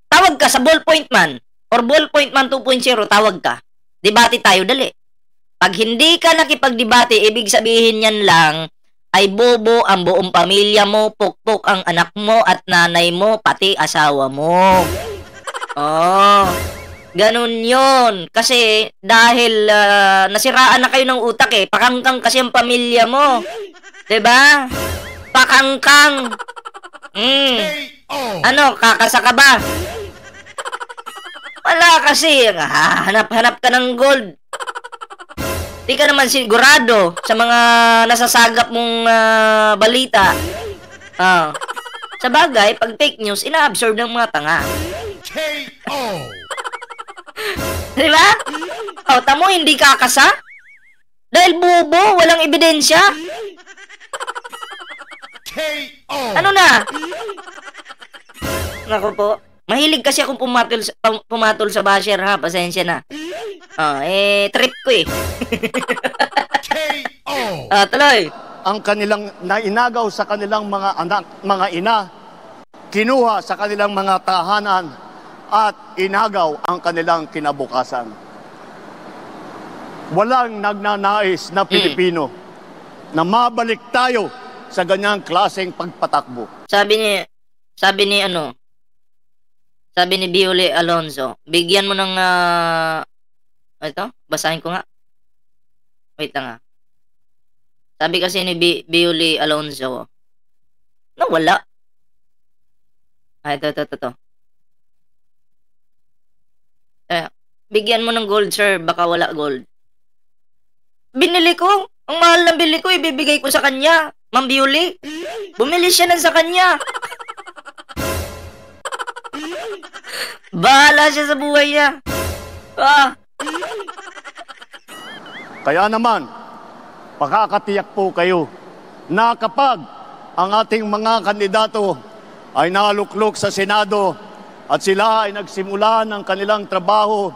Tawag ka sa Ballpoint Man or Ballpoint Man 2.0, tawag ka. Debate tayo, dali. Pag hindi ka nakipagdebate, ibig sabihin yan lang ay bobo ang buong pamilya mo, pukpok ang anak mo at nanay mo, pati asawa mo. Oh, ganun yon. Kasi dahil nasiraan na kayo ng utak eh, pakangkang kasi ang pamilya mo. 'Di ba? Pakangkang. Ano, kakasa ka ba? Wala kasi, hanap-hanap ka ng gold. Di ka naman sigurado sa mga nasasagap mong balita. Sa bagay, pag fake news, ina-absorb ng mga tanga. KO! Di ba? Tamo, hindi kakasa? Dahil bubo, walang ebidensya. KO! Ano na? Naku po. Mahilig kasi akong pumatol sa basher, ha? Pasensya na. Trip ko eh. KO! Tuloy. Ang kanilang nainagaw sa kanilang mga anak, mga ina, kinuha sa kanilang mga tahanan at inagaw ang kanilang kinabukasan. Walang nagnanais na Pilipino na mabalik tayo sa ganyang klaseng pagpatakbo. Sabi ni Biole Alonzo, bigyan mo ng ito, basahin ko nga. Wait lang Sabi kasi ni Bioli Alonzo, nawala. Ito. Bigyan mo ng gold, sir. Baka wala gold. Binili ko. Ang mahal ng bili ko, ibibigay ko sa kanya. Ma'am Bioli. Bumili siya ng sa kanya. Bahala siya sa buhay niya. Kaya naman, pakakatiyak po kayo na kapag ang ating mga kandidato ay naluklok sa Senado at sila ay nagsimula ng kanilang trabaho,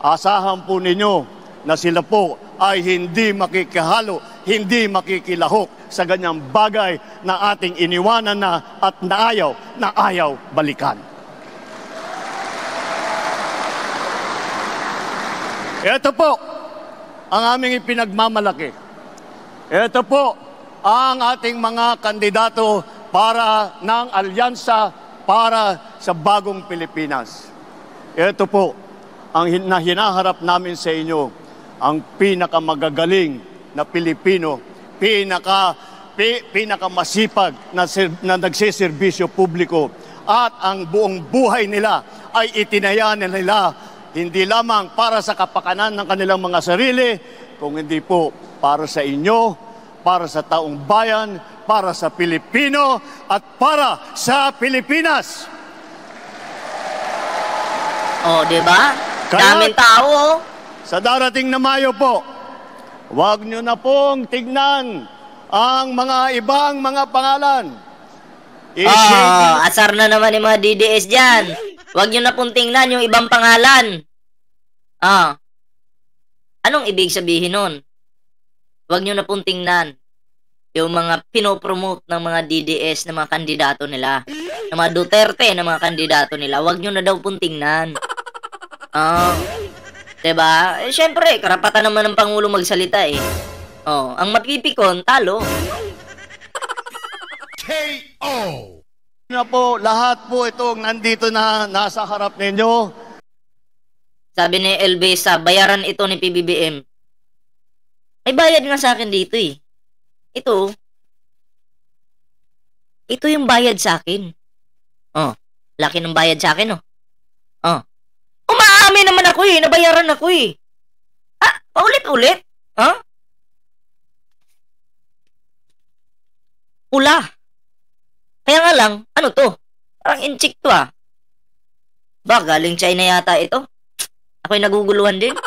asahan po ninyo na sila po ay hindi makikihalo, hindi makikilahok sa ganyang bagay na ating iniwanan na at na ayaw balikan. Ito po ang aming ipinagmamalaki. Ito po ang ating mga kandidato para ng alyansa para sa bagong Pilipinas. Ito po ang hinaharap namin sa inyo, ang pinakamagagaling na Pilipino, pinakamasipag na nagsiservisyo publiko, at ang buong buhay nila ay itinaya nila hindi lamang para sa kapakanan ng kanilang mga sarili, kung hindi po para sa inyo, para sa taong bayan, para sa Pilipino, at para sa Pilipinas. Di ba? Daming tao. Sa darating na Mayo po, huwag nyo na pong tignan ang mga ibang mga pangalan. Asar na naman yung mga DDS dyan. Huwag nyo na pong tingnan yung ibang pangalan. Anong ibig sabihin nun? Huwag nyo na pong tingnan yung mga pinopromote ng mga DDS na mga kandidato nila. Ng mga Duterte na mga kandidato nila. Huwag nyo na daw pong tingnan. Diba? Syempre, karapatan naman ng Pangulo magsalita ang mapipikon, talo. KO! Na po, lahat po itong nandito na nasa harap ninyo. Sabi ni Elvesa, bayaran ito ni PBBM. May bayad nga sa akin dito Ito yung bayad sa akin. Laki ng bayad sa akin Umaamin naman ako nabayaran ako paulit-ulit? Pula. Kaya nga lang, ano to? Parang inchik to Ba, galing China yata ito? Ako'y naguguluhan din.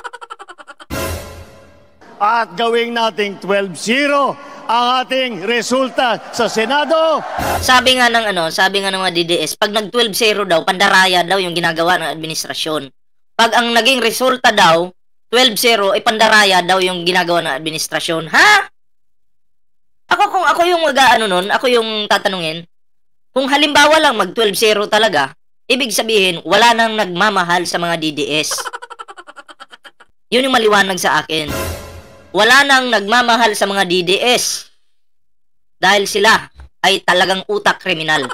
At gawing nating 12-0 ang ating resulta sa Senado. Sabi nga ng mga DDS, pag nag 12-0 daw, pandaraya daw yung ginagawa ng administrasyon. Pag ang naging resulta daw, 12-0, ay pandaraya daw yung ginagawa ng administrasyon. Ha? Kung ako yung ako yung tatanungin, kung halimbawa lang mag 12-0 talaga, ibig sabihin, wala nang nagmamahal sa mga DDS. Yun yung maliwanag sa akin. Wala nang nagmamahal sa mga DDS. Dahil sila ay talagang utak kriminal.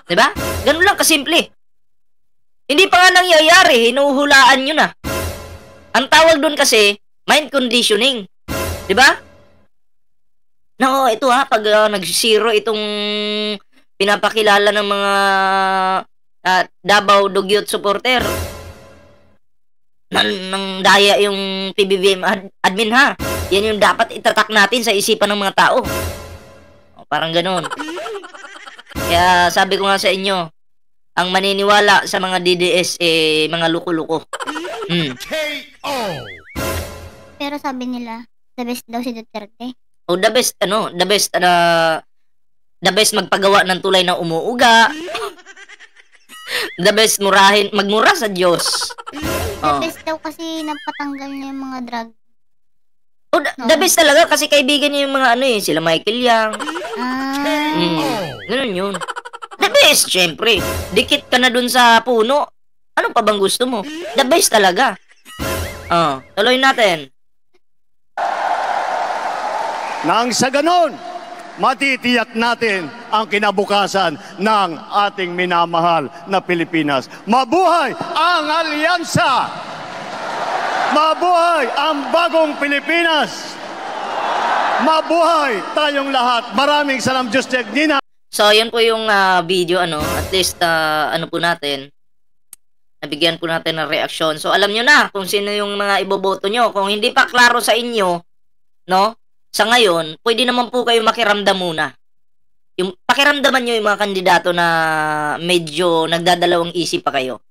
Diba? Ganun lang kasimple. Hindi pa nga nangyayari, hinuhulaan nyo na. Ang tawag doon kasi, mind conditioning. Diba? No, ito pag nag-zero itong pinapakilala ng mga Davao Dugyot supporter. Nang daya yung PBBM admin Yan yung dapat itatak natin sa isipan ng mga tao. Parang ganun. Kaya sabi ko nga sa inyo, ang maniniwala sa mga DDS mga luko-luko. KO! Pero sabi nila, the best daw si Duterte. The best magpagawa ng tulay na umuuga. The best magmura sa Diyos. The best daw kasi napatanggal niya yung mga drug. The best talaga kasi kaibigan niya yung mga sila Michael Yang. Ganun yun. The best, syempre. Dikit ka na dun sa puno. Ano pa bang gusto mo? The best talaga. Tuloy natin. Nang sa ganon, matitiyak natin ang kinabukasan ng ating minamahal na Pilipinas. Mabuhay ang alyansa! Mabuhay ang bagong Pilipinas! Mabuhay tayong lahat! Maraming salam, Diyos Nina! So, yun po yung video, at least, po natin, nabigyan po natin ng reaksyon. So, alam nyo na kung sino yung mga iboboto nyo. Kung hindi pa klaro sa inyo, sa ngayon, pwede naman po kayo makiramdam muna. Yung pakiramdaman nyo yung mga kandidato na medyo nagdadalawang isip pa kayo.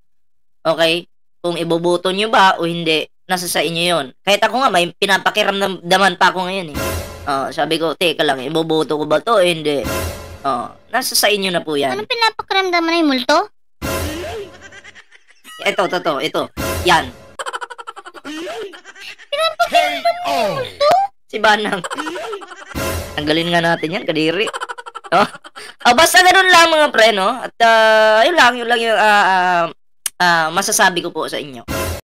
Okay? Kung iboboto nyo ba o hindi, nasa sa inyo yon. Kahit ako nga, may pinapakiramdaman pa ako ngayon eh. Sabi ko, teka lang, iboboto ko ba to? Hindi. Nasa sa inyo na po yan. Ano pinapakiramdaman na yung multo? Ito. Yan. KO. Si Banang. Tanggalin nga natin yan, kadiri. Basta ganun lang mga pre, no? At yun lang yung masasabi ko po sa inyo.